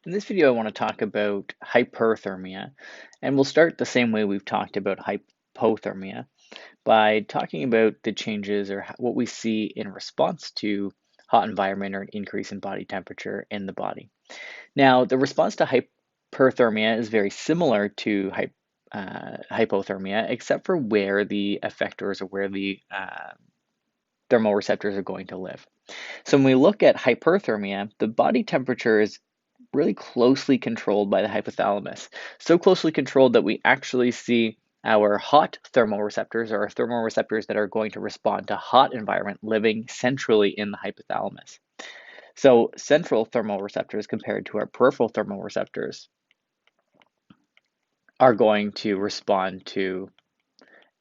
In this video, I want to talk about hyperthermia, and we'll start the same way we've talked about hypothermia by talking about the changes or what we see in response to hot environment or an increase in body temperature in the body. Now, the response to hyperthermia is very similar to hypothermia, except for where the effectors or where the thermoreceptors are going to live. So when we look at hyperthermia, the body temperature is really closely controlled by the hypothalamus. So closely controlled that we actually see our hot thermoreceptors, or our thermoreceptors that are going to respond to hot environment, living centrally in the hypothalamus. So central thermoreceptors compared to our peripheral thermoreceptors are going to respond to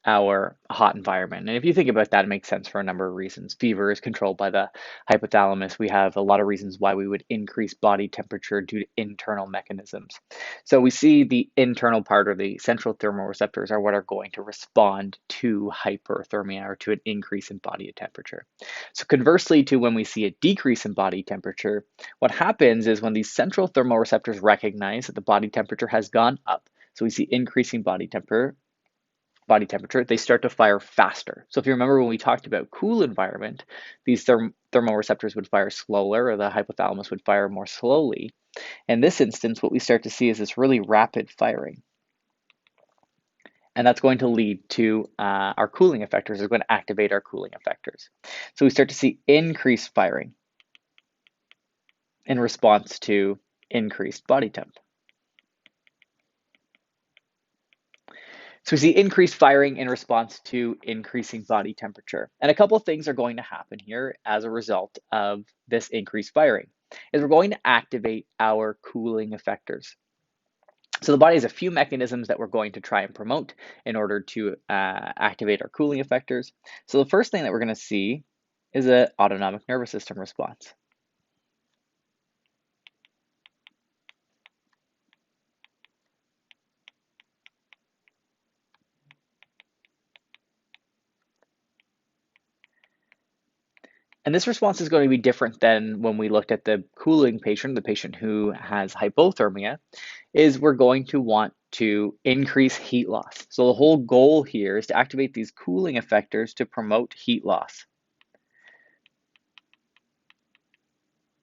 our hot environment. And if you think about that, it makes sense for a number of reasons. Fever is controlled by the hypothalamus. We have a lot of reasons why we would increase body temperature due to internal mechanisms. So we see the internal part, or the central thermoreceptors, are what are going to respond to hyperthermia, or to an increase in body temperature. So conversely to when we see a decrease in body temperature, what happens is when these central thermoreceptors recognize that the body temperature has gone up, so we see increasing body temperature, they start to fire faster. So if you remember when we talked about cool environment, these thermoreceptors would fire slower, or the hypothalamus would fire more slowly. In this instance, what we start to see is this really rapid firing. And that's going to lead to our cooling effectors. It's going to activate our cooling effectors. So we start to see increased firing in response to increased body temp. So we see increased firing in response to increasing body temperature. And a couple of things are going to happen here as a result of this increased firing, is we're going to activate our cooling effectors. So the body has a few mechanisms that we're going to try and promote in order to activate our cooling effectors. So the first thing that we're going to see is an autonomic nervous system response. And this response is going to be different than when we looked at the cooling patient, the patient who has hypothermia, is we're going to want to increase heat loss. So the whole goal here is to activate these cooling effectors to promote heat loss.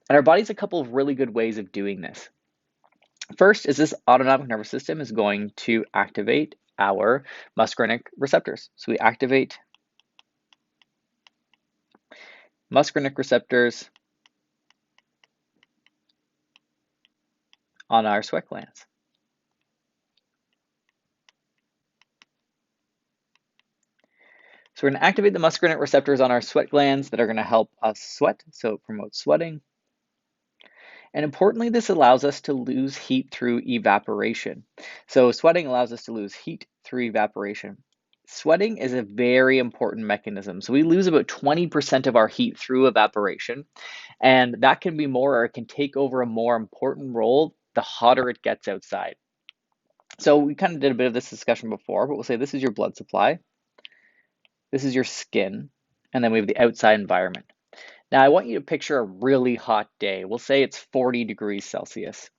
And our body's a couple of really good ways of doing this. First is this autonomic nervous system is going to activate our muscarinic receptors. So we activate muscarinic receptors on our sweat glands. So we're going to activate the muscarinic receptors on our sweat glands that are going to help us sweat, so it promotes sweating. And importantly, this allows us to lose heat through evaporation. So sweating allows us to lose heat through evaporation. Sweating is a very important mechanism. So we lose about 20% of our heat through evaporation, and that can be more, or it can take over a more important role the hotter it gets outside. So we kind of did a bit of this discussion before, but we'll say this is your blood supply, this is your skin, and then we have the outside environment. Now I want you to picture a really hot day. We'll say it's 40 degrees Celsius.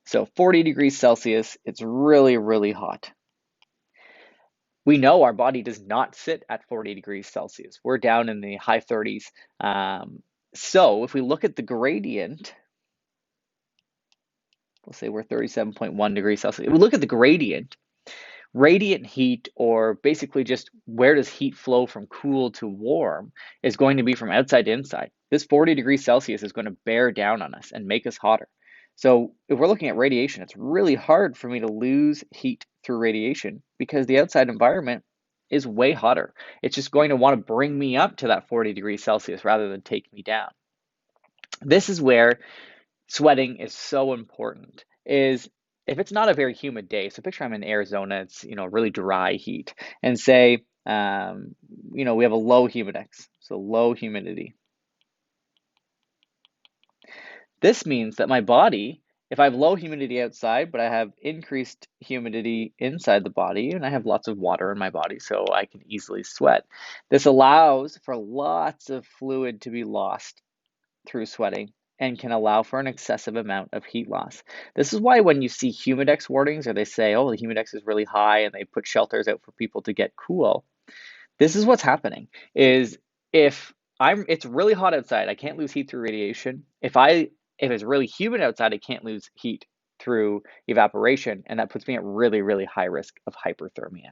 So 40 degrees Celsius, it's really, really hot. We know our body does not sit at 40 degrees Celsius. We're down in the high 30s. So if we look at the gradient, we'll say we're 37.1 degrees Celsius. If we look at the gradient, radiant heat, or basically just where does heat flow from cool to warm, is going to be from outside to inside. This 40 degrees Celsius is going to bear down on us and make us hotter. So if we're looking at radiation, it's really hard for me to lose heat through radiation because the outside environment is way hotter. It's just going to want to bring me up to that 40 degrees Celsius rather than take me down. This is where sweating is so important, is if it's not a very humid day, so picture I'm in Arizona, it's really dry heat, and say we have a low humidex, so low humidity. This means that my body, if I have low humidity outside, but I have increased humidity inside the body, and I have lots of water in my body, so I can easily sweat. This allows for lots of fluid to be lost through sweating, and can allow for an excessive amount of heat loss. This is why when you see humidex warnings or they say, oh, the humidex is really high and they put shelters out for people to get cool, this is what's happening is if it's really hot outside, I can't lose heat through radiation. If it's really humid outside, I can't lose heat through evaporation, and that puts me at really, really high risk of hyperthermia.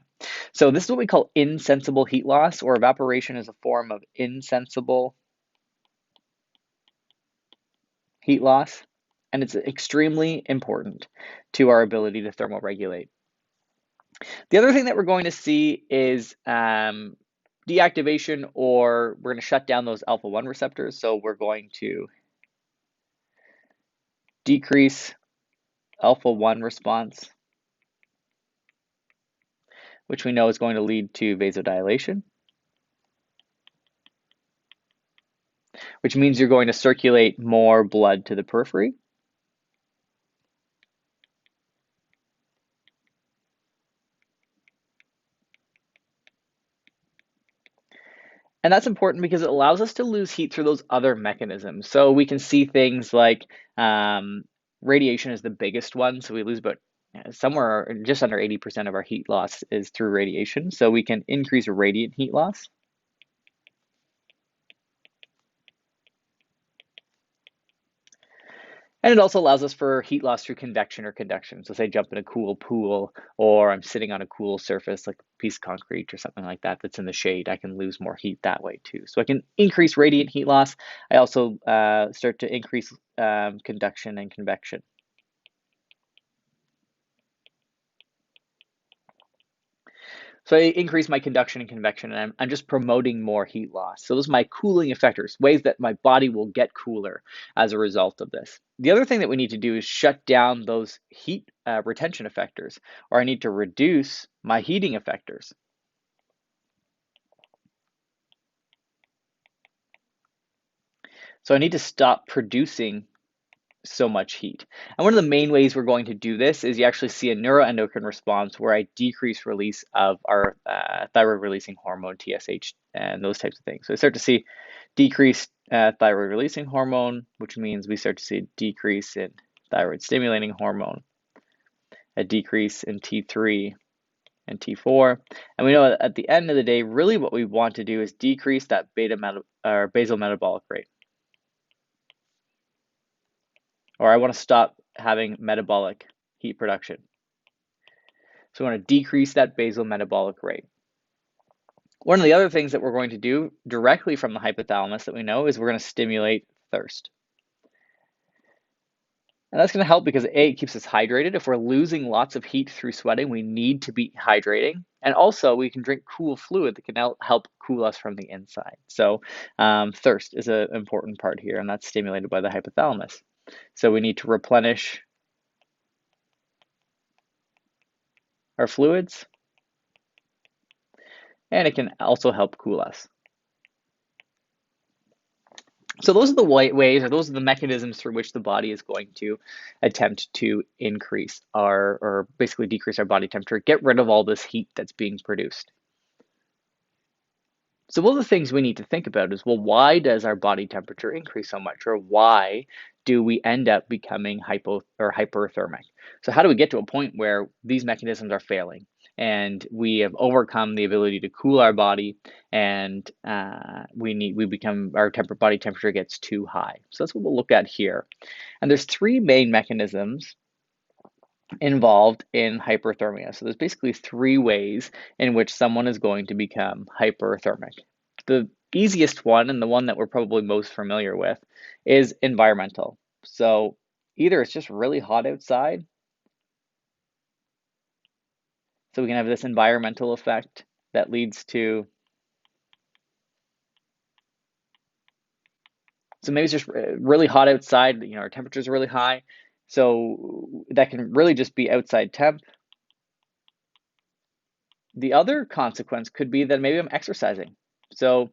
So this is what we call insensible heat loss, or evaporation is a form of insensible heat loss, and it's extremely important to our ability to thermoregulate. The other thing that we're going to see is deactivation, or we're going to shut down those alpha 1 receptors. So we're going to decrease alpha 1 response, which we know is going to lead to vasodilation, which means you're going to circulate more blood to the periphery. And that's important because it allows us to lose heat through those other mechanisms. So we can see things like radiation is the biggest one. So we lose about somewhere just under 80% of our heat loss is through radiation. So we can increase radiant heat loss. And it also allows us for heat loss through convection or conduction. So say jump in a cool pool, or I'm sitting on a cool surface like a piece of concrete or something like that that's in the shade, I can lose more heat that way too. So I can increase radiant heat loss. I also start to increase conduction and convection. So I increase my conduction and convection, and I'm just promoting more heat loss. So those are my cooling effectors, ways that my body will get cooler as a result of this. The other thing that we need to do is shut down those heat retention effectors, or I need to reduce my heating effectors. So I need to stop producing so much heat. And one of the main ways we're going to do this is you actually see a neuroendocrine response where I decrease release of our thyroid releasing hormone, TSH, and those types of things. So I start to see decreased thyroid releasing hormone, which means we start to see a decrease in thyroid stimulating hormone, a decrease in T3 and T4. And we know that at the end of the day, really what we want to do is decrease that basal metabolic rate. Or I want to stop having metabolic heat production. So we want to decrease that basal metabolic rate. One of the other things that we're going to do directly from the hypothalamus that we know is we're going to stimulate thirst. And that's going to help because A, it keeps us hydrated. If we're losing lots of heat through sweating, we need to be hydrating. And also we can drink cool fluid that can help cool us from the inside. So thirst is an important part here, and that's stimulated by the hypothalamus. So we need to replenish our fluids, and it can also help cool us. So those are the ways, or those are the mechanisms through which the body is going to attempt to increase or basically decrease our body temperature, get rid of all this heat that's being produced. So one of the things we need to think about is, well, why does our body temperature increase so much, or why do we end up becoming hyperthermic? So how do we get to a point where these mechanisms are failing and we have overcome the ability to cool our body, and our body temperature gets too high? So that's what we'll look at here. And there's three main mechanisms involved in hyperthermia. So there's basically three ways in which someone is going to become hyperthermic. The easiest one, and the one that we're probably most familiar with, is environmental. So either it's just really hot outside, so we can have this environmental effect that leads to, so maybe it's just really hot outside, our temperatures are really high, so that can really just be outside temp. The other consequence could be that maybe I'm exercising. So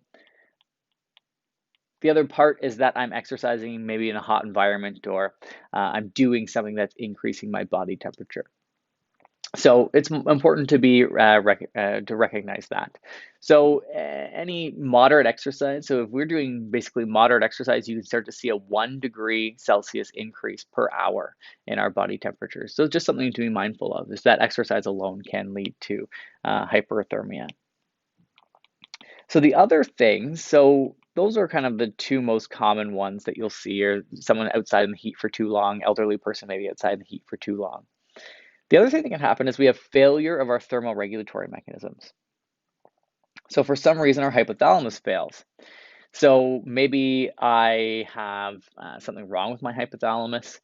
the other part is that I'm exercising maybe in a hot environment, or I'm doing something that's increasing my body temperature. So it's important to be to recognize that. So any moderate exercise. So if we're doing basically moderate exercise, you can start to see a 1 degree Celsius increase per hour in our body temperature. So just something to be mindful of is that exercise alone can lead to hyperthermia. So the other things, so those are kind of the two most common ones that you'll see, are someone outside in the heat for too long, elderly person maybe outside in the heat for too long. The other thing that can happen is we have failure of our thermoregulatory mechanisms. So for some reason, our hypothalamus fails. So maybe I have something wrong with my hypothalamus.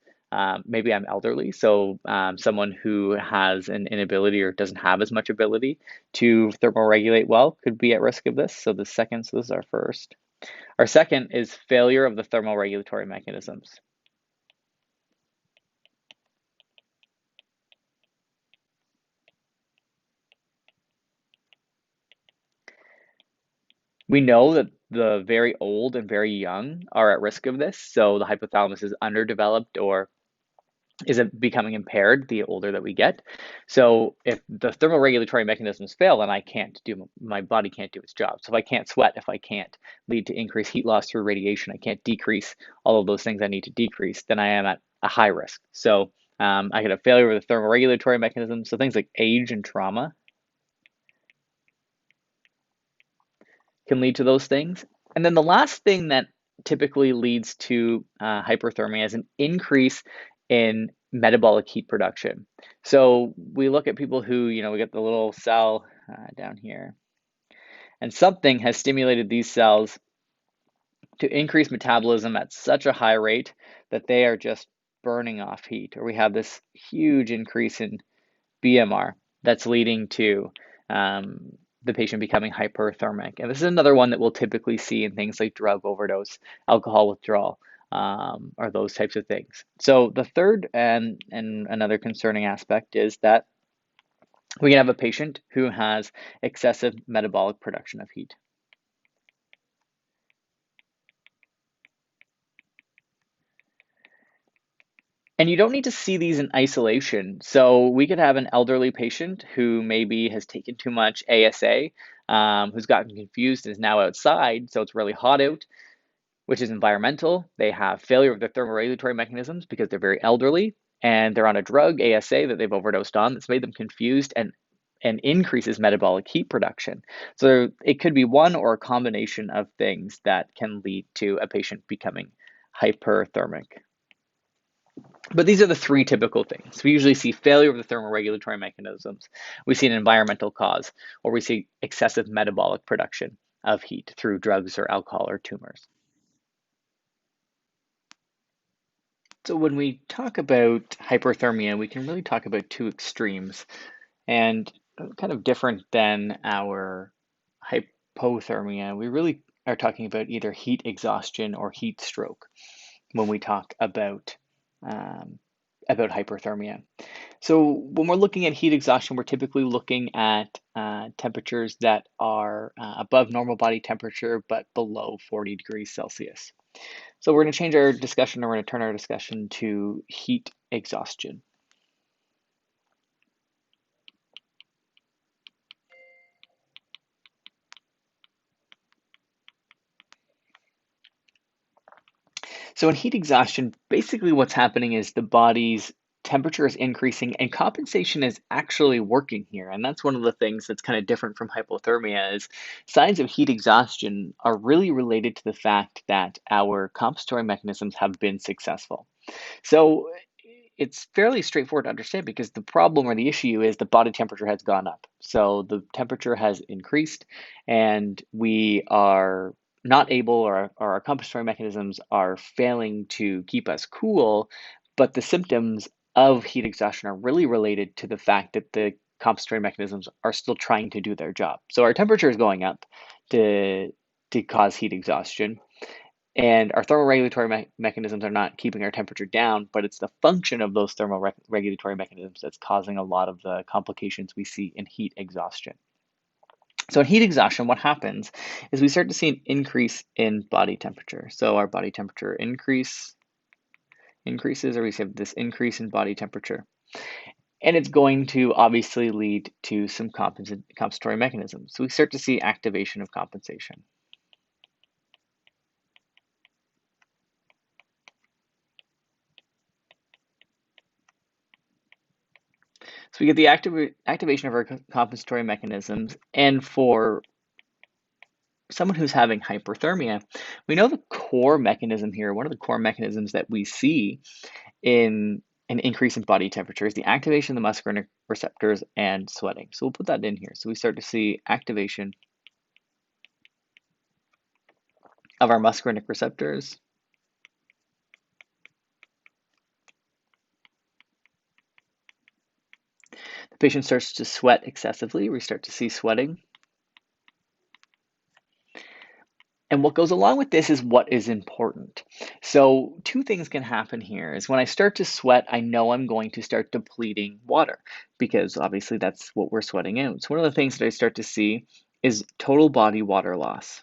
Maybe I'm elderly, so someone who has an inability or doesn't have as much ability to thermoregulate well could be at risk of this. So so this is our first. Our second is failure of the thermoregulatory mechanisms. We know that the very old and very young are at risk of this. So the hypothalamus is underdeveloped or is it becoming impaired the older that we get. So if the thermoregulatory mechanisms fail, then I can't do my body can't do its job. So if I can't sweat, if I can't lead to increased heat loss through radiation, I can't decrease all of those things I need to decrease, then I am at a high risk. So I get a failure of the thermoregulatory mechanism. So things like age and trauma can lead to those things. And then the last thing that typically leads to hyperthermia is an increase in metabolic heat production. So we look at people who, we get the little cell down here, and something has stimulated these cells to increase metabolism at such a high rate that they are just burning off heat, or we have this huge increase in BMR that's leading to the patient becoming hyperthermic. And this is another one that we'll typically see in things like drug overdose, alcohol withdrawal, or those types of things. So the third and another concerning aspect is that we can have a patient who has excessive metabolic production of heat. And you don't need to see these in isolation. So we could have an elderly patient who maybe has taken too much ASA, who's gotten confused and is now outside. So it's really hot out, which is environmental. They have failure of their thermoregulatory mechanisms because they're very elderly and they're on a drug, ASA, that they've overdosed on that's made them confused and increases metabolic heat production. So it could be one or a combination of things that can lead to a patient becoming hyperthermic. But these are the three typical things. We usually see failure of the thermoregulatory mechanisms. We see an environmental cause, or we see excessive metabolic production of heat through drugs or alcohol or tumors. So when we talk about hyperthermia, we can really talk about two extremes and kind of different than our hypothermia. We really are talking about either heat exhaustion or heat stroke when we talk about hyperthermia. So when we're looking at heat exhaustion, we're typically looking at temperatures that are above normal body temperature but below 40 degrees Celsius. So we're going to change our discussion, and we're going to turn our discussion to heat exhaustion. So in heat exhaustion, basically what's happening is the body's temperature is increasing and compensation is actually working here. And that's one of the things that's kind of different from hypothermia is signs of heat exhaustion are really related to the fact that our compensatory mechanisms have been successful. So it's fairly straightforward to understand because the problem or the issue is the body temperature has gone up. So the temperature has increased and we are not able, or our compensatory mechanisms are failing to keep us cool, but the symptoms of heat exhaustion are really related to the fact that the compensatory mechanisms are still trying to do their job. So our temperature is going up to cause heat exhaustion, and our thermoregulatory mechanisms are not keeping our temperature down, but it's the function of those thermoregulatory mechanisms that's causing a lot of the complications we see in heat exhaustion. So in heat exhaustion, what happens is we start to see an increase in body temperature. So our body temperature increases, or we have this increase in body temperature. And it's going to obviously lead to some compensatory mechanisms. So we start to see activation of compensation. So we get the activation of our compensatory mechanisms, and for someone who's having hyperthermia, we know the core mechanism here, one of the core mechanisms that we see in an increase in body temperature is the activation of the muscarinic receptors and sweating. So we'll put that in here. So we start to see activation of our muscarinic receptors. The patient starts to sweat excessively. We start to see sweating. And what goes along with this is what is important. So two things can happen here is when I start to sweat, I know I'm going to start depleting water because obviously that's what we're sweating out. So one of the things that I start to see is total body water loss.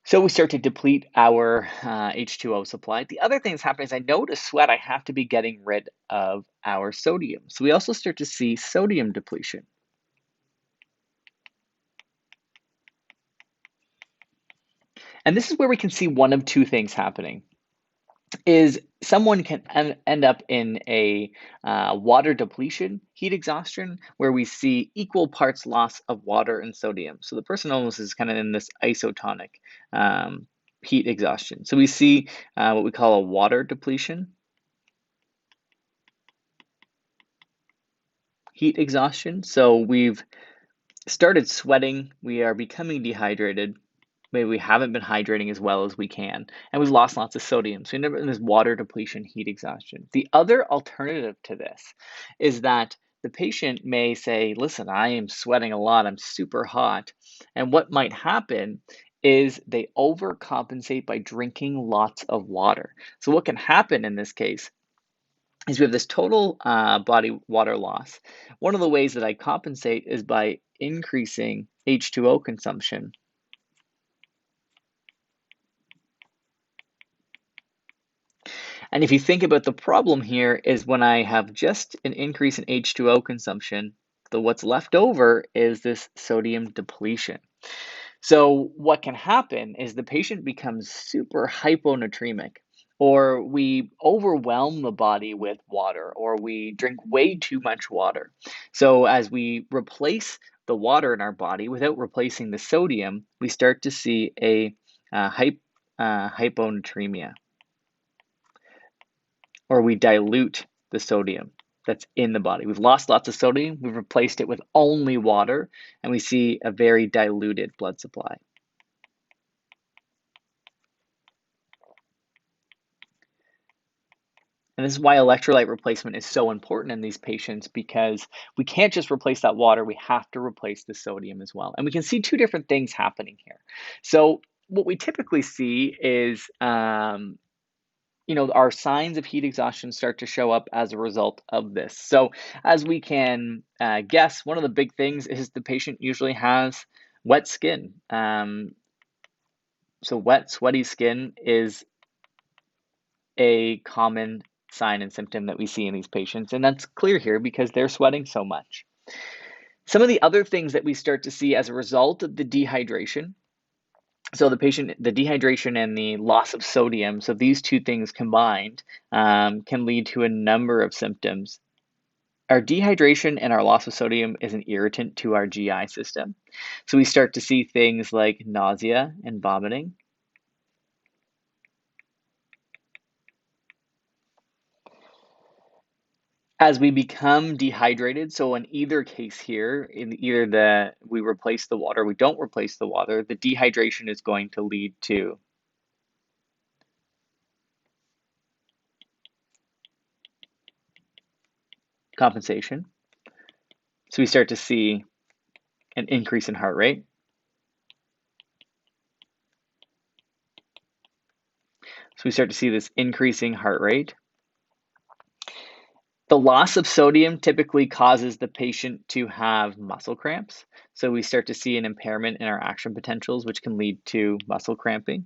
So we start to deplete our H2O supply. The other thing that's happening is I know to sweat, I have to be getting rid of our sodium. So we also start to see sodium depletion. And this is where we can see one of two things happening. Is someone can end up in a water depletion, heat exhaustion, where we see equal parts loss of water and sodium. So the person almost is kind of in this isotonic heat exhaustion. So we see what we call a water depletion, heat exhaustion. So we've started sweating, we are becoming dehydrated, maybe we haven't been hydrating as well as we can, and we've lost lots of sodium. So we end up in this water depletion, heat exhaustion. The other alternative to this is that the patient may say, listen, I am sweating a lot, I'm super hot. And what might happen is they overcompensate by drinking lots of water. So what can happen in this case is we have this total body water loss. One of the ways that I compensate is by increasing H2O consumption. And if you think about the problem here is when I have just an increase in H2O consumption, what's left over is this sodium depletion. So what can happen is the patient becomes super hyponatremic, or we overwhelm the body with water, or we drink way too much water. So as we replace the water in our body without replacing the sodium, we start to see a hyponatremia, or we dilute the sodium that's in the body. We've lost lots of sodium, we've replaced it with only water, and we see a very diluted blood supply. And this is why electrolyte replacement is so important in these patients, because we can't just replace that water, we have to replace the sodium as well. And we can see two different things happening here. So what we typically see is our signs of heat exhaustion start to show up as a result of this. So as we can guess, one of the big things is the patient usually has wet skin. So wet, sweaty skin is a common sign and symptom that we see in these patients, and that's clear here because they're sweating so much. Some of the other things that we start to see as a result of the dehydration, so the dehydration and the loss of sodium, so these two things combined can lead to a number of symptoms. Our dehydration and our loss of sodium is an irritant to our GI system. So we start to see things like nausea and vomiting. As we become dehydrated, so in either case here, in either we replace the water, we don't replace the water, the dehydration is going to lead to compensation. So we start to see an increase in heart rate. So we start to see this increasing heart rate. The loss of sodium typically causes the patient to have muscle cramps. So we start to see an impairment in our action potentials, which can lead to muscle cramping.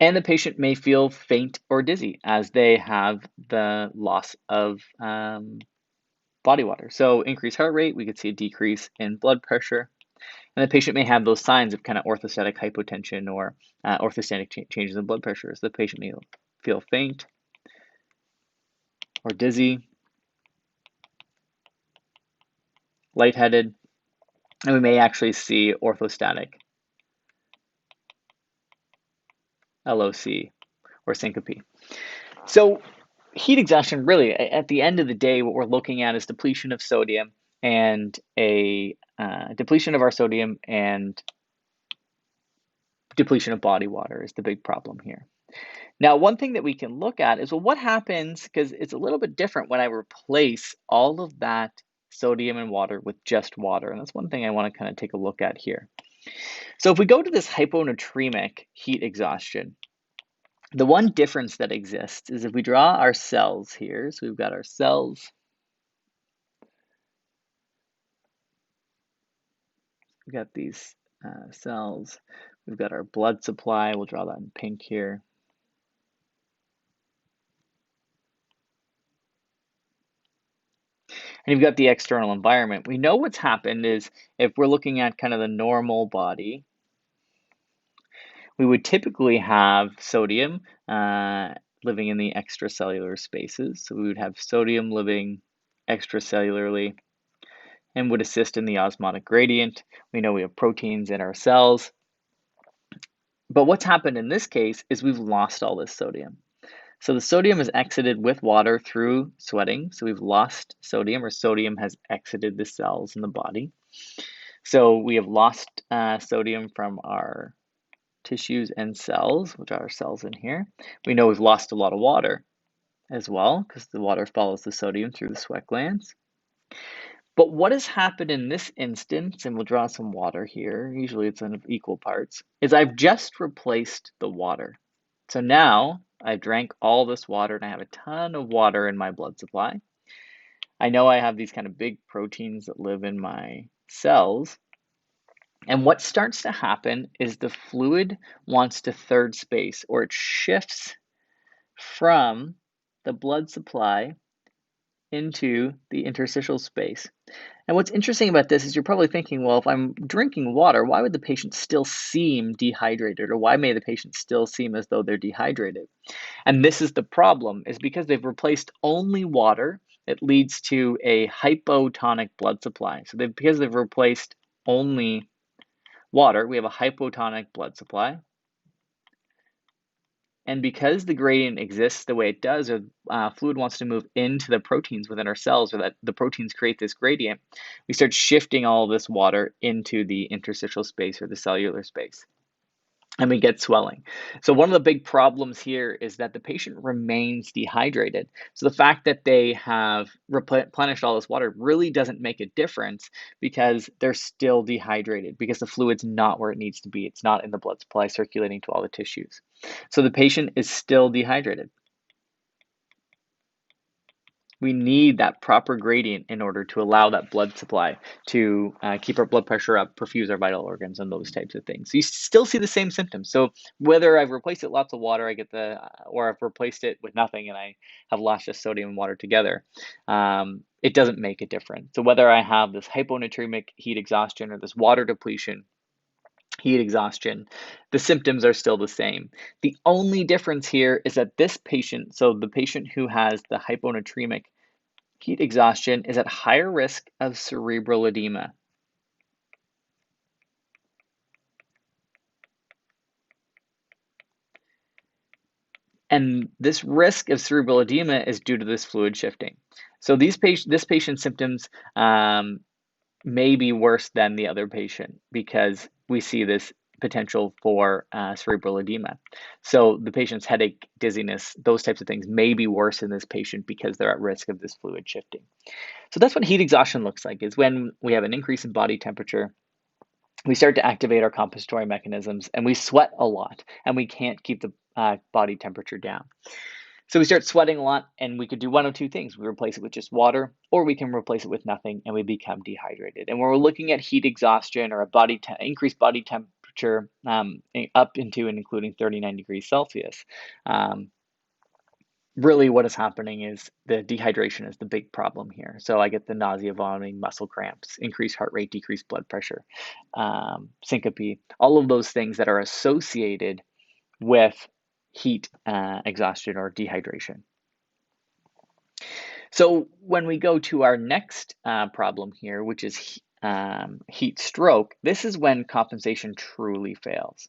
And the patient may feel faint or dizzy as they have the loss of body water. So increased heart rate, we could see a decrease in blood pressure. And the patient may have those signs of kind of orthostatic hypotension or orthostatic changes in blood pressure. So the patient may feel faint or dizzy, lightheaded, and we may actually see orthostatic LOC or syncope. So heat exhaustion, really, at the end of the day, what we're looking at is depletion of sodium and a depletion of our sodium and depletion of body water is the big problem here. Now, one thing that we can look at is, well, what happens, because it's a little bit different when I replace all of that sodium and water with just water. And that's one thing I want to kind of take a look at here. So if we go to this hyponatremic heat exhaustion, the one difference that exists is if we draw our cells here, so we've got our cells, we've got these cells, we've got our blood supply, we'll draw that in pink here. And you've got the external environment. We know what's happened is if we're looking at kind of the normal body, we would typically have sodium living in the extracellular spaces. So we would have sodium living extracellularly and would assist in the osmotic gradient. We know we have proteins in our cells. But what's happened in this case is we've lost all this sodium. So the sodium is exited with water through sweating. So we've lost sodium, or sodium has exited the cells in the body. So we have lost sodium from our tissues and cells, which are our cells in here. We know we've lost a lot of water as well, because the water follows the sodium through the sweat glands. But what has happened in this instance, and we'll draw some water here, usually it's in equal parts, is I've just replaced the water. So now I've drank all this water and I have a ton of water in my blood supply. I know I have these kind of big proteins that live in my cells. And what starts to happen is the fluid wants to third space, or it shifts from the blood supply into the interstitial space. And what's interesting about this is you're probably thinking, well, if I'm drinking water, why would the patient still seem dehydrated? Or why may the patient still seem as though they're dehydrated? And this is the problem, is because they've replaced only water, it leads to a hypotonic blood supply. So because they've replaced only water, we have a hypotonic blood supply. And because the gradient exists the way it does, or fluid wants to move into the proteins within our cells, or that the proteins create this gradient, we start shifting all of this water into the interstitial space or the cellular space. And we get swelling. So one of the big problems here is that the patient remains dehydrated. So the fact that they have replenished all this water really doesn't make a difference, because they're still dehydrated, because the fluid's not where it needs to be. It's not in the blood supply circulating to all the tissues. So the patient is still dehydrated. We need that proper gradient in order to allow that blood supply to keep our blood pressure up, perfuse our vital organs, and those types of things. So you still see the same symptoms. So whether I've replaced it with lots of water, I get or I've replaced it with nothing and I have lost just sodium and water together, it doesn't make a difference. So whether I have this hyponatremic heat exhaustion or this water depletion heat exhaustion, the symptoms are still the same. The only difference here is that this patient, so the patient who has the hyponatremic heat exhaustion, is at higher risk of cerebral edema. And this risk of cerebral edema is due to this fluid shifting. So this patient's symptoms may be worse than the other patient, because we see this potential for cerebral edema. So the patient's headache, dizziness, those types of things may be worse in this patient because they're at risk of this fluid shifting. So that's what heat exhaustion looks like, is when we have an increase in body temperature, we start to activate our compensatory mechanisms and we sweat a lot and we can't keep the body temperature down. So we start sweating a lot, and we could do one of two things. We replace it with just water, or we can replace it with nothing and we become dehydrated. And when we're looking at heat exhaustion or a increased body temperature up into and including 39 degrees Celsius. Really what is happening is the dehydration is the big problem here. So I get the nausea, vomiting, muscle cramps, increased heart rate, decreased blood pressure, syncope, all of those things that are associated with heat exhaustion or dehydration. So when we go to our next problem here, which is heat stroke, this is when compensation truly fails.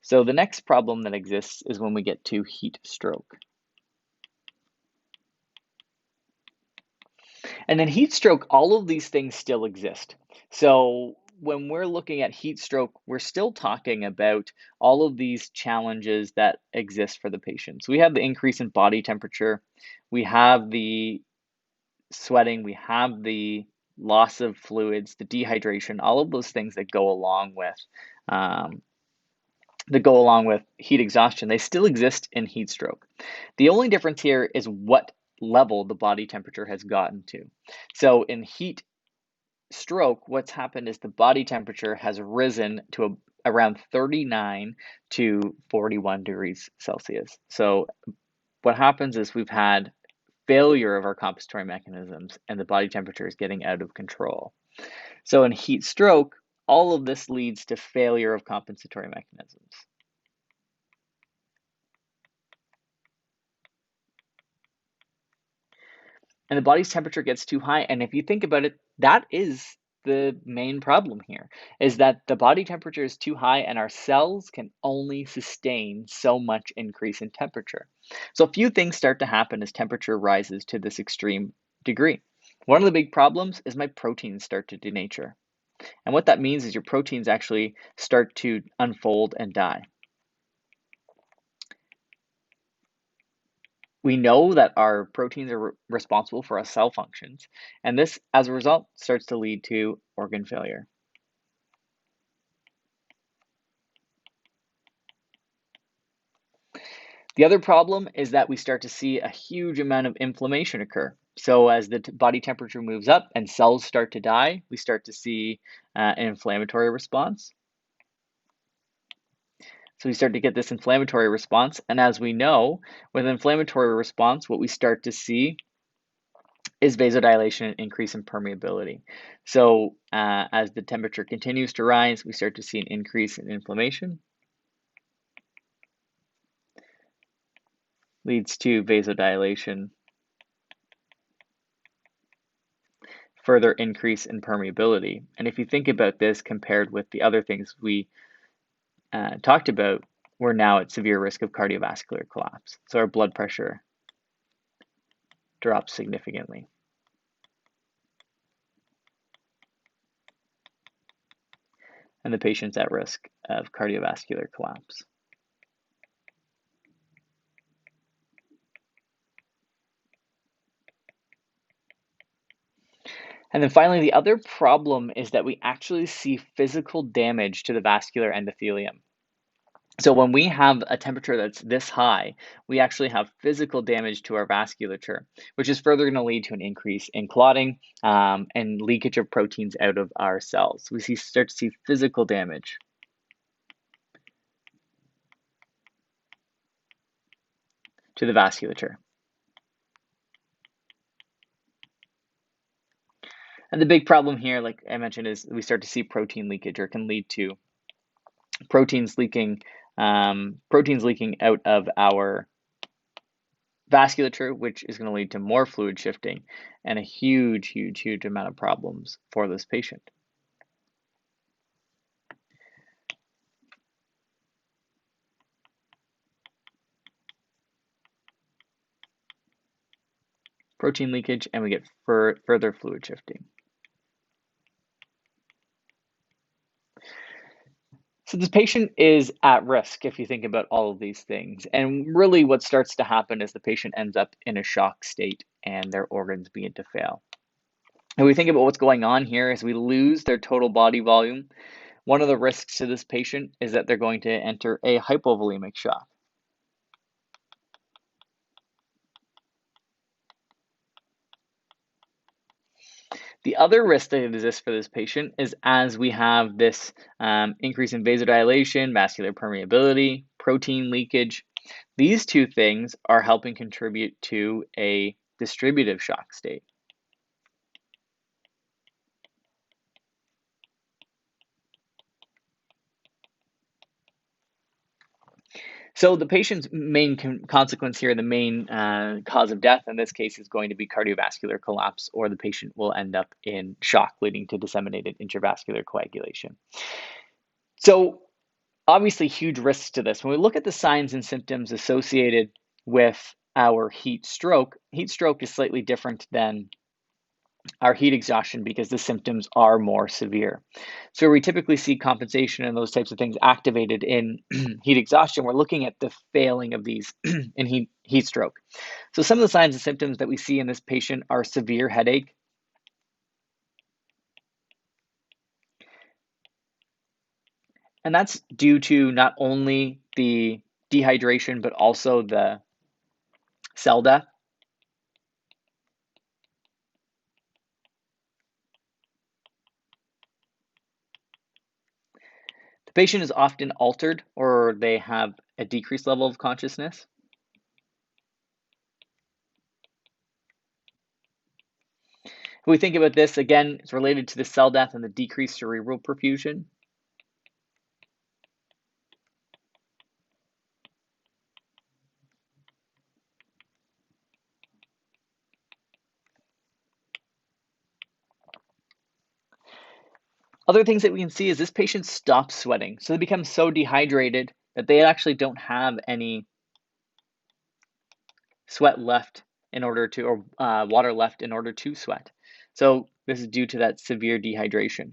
So the next problem that exists is when we get to heat stroke. And in heat stroke, all of these things still exist. So when we're looking at heat stroke, we're still talking about all of these challenges that exist for the patients. We have the increase in body temperature, we have the sweating, we have the loss of fluids, the dehydration, all of those things um, that go along with heat exhaustion. They still exist in heat stroke. The only difference here is what level the body temperature has gotten to. So in heat stroke, what's happened is the body temperature has risen to around 39 to 41 degrees Celsius. So what happens is we've had failure of our compensatory mechanisms and the body temperature is getting out of control. So in heat stroke, all of this leads to failure of compensatory mechanisms. And the body's temperature gets too high. And if you think about it, that is the main problem here, is that the body temperature is too high and our cells can only sustain so much increase in temperature. So a few things start to happen as temperature rises to this extreme degree. One of the big problems is my proteins start to denature. And what that means is your proteins actually start to unfold and die. We know that our proteins are responsible for our cell functions, and this, as a result, starts to lead to organ failure. The other problem is that we start to see a huge amount of inflammation occur. So as the body temperature moves up and cells start to die, we start to see an inflammatory response. So we start to get this inflammatory response, and as we know, with inflammatory response, what we start to see is vasodilation and increase in permeability. So as the temperature continues to rise, we start to see an increase in inflammation, leads to vasodilation, further increase in permeability. And if you think about this compared with the other things we talked about, we're now at severe risk of cardiovascular collapse. So our blood pressure drops significantly. And the patient's at risk of cardiovascular collapse. And then finally, the other problem is that we actually see physical damage to the vascular endothelium. So when we have a temperature that's this high, we actually have physical damage to our vasculature, which is further going to lead to an increase in clotting and leakage of proteins out of our cells. We start to see physical damage. To the vasculature. And the big problem here, like I mentioned, is we start to see protein leakage, or can lead to proteins leaking out of our vasculature, which is going to lead to more fluid shifting and a huge amount of problems for this patient. Protein leakage, and we get further fluid shifting. So this patient is at risk if you think about all of these things. And really what starts to happen is the patient ends up in a shock state and their organs begin to fail. And we think about what's going on here as we lose their total body volume. One of the risks to this patient is that they're going to enter a hypovolemic shock. The other risk that exists for this patient is as we have this increase in vasodilation, vascular permeability, protein leakage, these two things are helping contribute to a distributive shock state. So the patient's main consequence here, the main cause of death in this case is going to be cardiovascular collapse, or the patient will end up in shock leading to disseminated intravascular coagulation. So obviously huge risks to this. When we look at the signs and symptoms associated with our heat stroke is slightly different than our heat exhaustion because the symptoms are more severe. So we typically see compensation and those types of things activated in heat exhaustion. We're looking at the failing of these in heat stroke. So some of the signs and symptoms that we see in this patient are severe headache, and that's due to not only the dehydration, but also the cell death. The patient is often altered or they have a decreased level of consciousness. If we think about this, again, it's related to the cell death and the decreased cerebral perfusion. Other things that we can see is this patient stops sweating. So they become so dehydrated that they actually don't have any sweat left in order to, or water left in order to sweat. So this is due to that severe dehydration.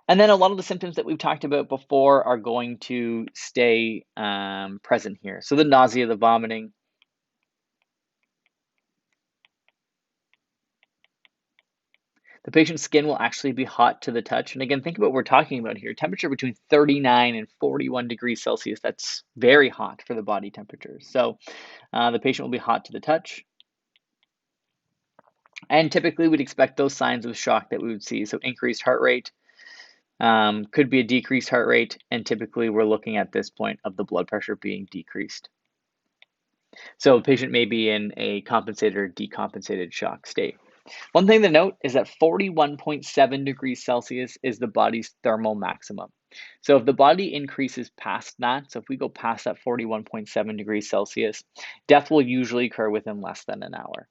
And then a lot of the symptoms that we've talked about before are going to stay present here. So the nausea, the vomiting. The patient's skin will actually be hot to the touch. And again, think about what we're talking about here. Temperature between 39 and 41 degrees Celsius. That's very hot for the body temperature. So the patient will be hot to the touch. And typically we'd expect those signs of shock that we would see. So increased heart rate, could be a decreased heart rate. And typically we're looking at this point of the blood pressure being decreased. So the patient may be in a compensated or decompensated shock state. One thing to note is that 41.7 degrees Celsius is the body's thermal maximum. So if the body increases past that, so if we go past that 41.7 degrees Celsius, death will usually occur within less than an hour.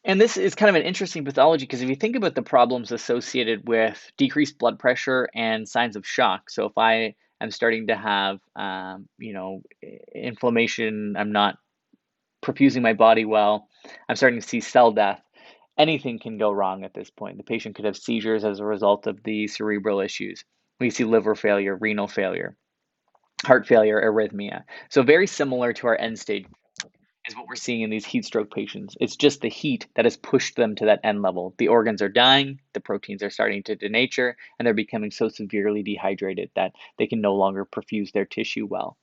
And this is kind of an interesting pathology because if you think about the problems associated with decreased blood pressure and signs of shock, so if I am starting to have, inflammation, I'm not perfusing my body well, I'm starting to see cell death, anything can go wrong at this point. The patient could have seizures as a result of the cerebral issues. We see liver failure, renal failure, heart failure, arrhythmia. So very similar to our end stage is what we're seeing in these heat stroke patients. It's just the heat that has pushed them to that end level. The organs are dying, the proteins are starting to denature, and they're becoming so severely dehydrated that they can no longer perfuse their tissue well.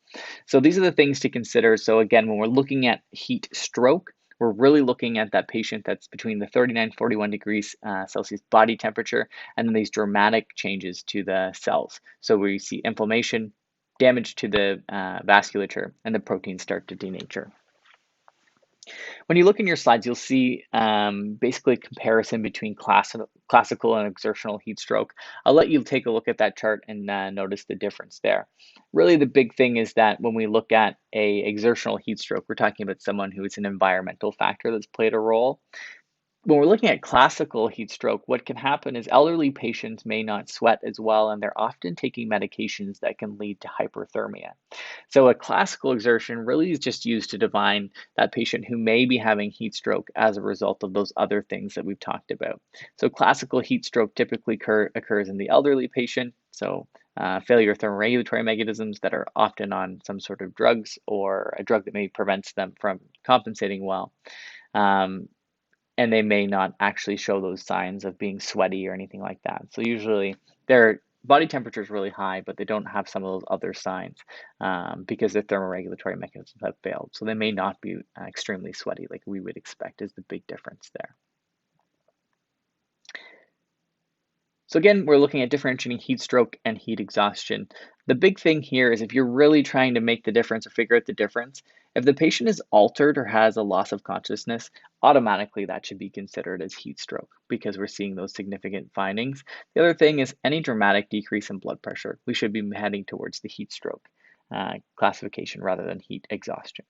So these are the things to consider. So again, when we're looking at heat stroke, we're really looking at that patient that's between the 39, 41 degrees Celsius body temperature, and then these dramatic changes to the cells. So we see inflammation, damage to the vasculature, and the proteins start to denature. When you look in your slides, you'll see basically a comparison between classical and exertional heat stroke. I'll let you take a look at that chart and notice the difference there. Really, the big thing is that when we look at a exertional heat stroke, we're talking about someone who is an environmental factor that's played a role. When we're looking at classical heat stroke, what can happen is elderly patients may not sweat as well, and they're often taking medications that can lead to hyperthermia. So a classical exertion really is just used to define that patient who may be having heat stroke as a result of those other things that we've talked about. So classical heat stroke typically occurs in the elderly patient. So failure thermoregulatory mechanisms that are often on some sort of drugs or a drug that maybe prevents them from compensating well. Um, and they may not actually show those signs of being sweaty or anything like that. So usually their body temperature is really high, but they don't have some of those other signs because their thermoregulatory mechanisms have failed. So they may not be extremely sweaty like we would expect is the big difference there. So again, we're looking at differentiating heat stroke and heat exhaustion. The big thing here is if you're really trying to make the difference or figure out the difference, if the patient is altered or has a loss of consciousness, automatically that should be considered as heat stroke because we're seeing those significant findings. The other thing is any dramatic decrease in blood pressure. We should be heading towards the heat stroke classification rather than heat exhaustion.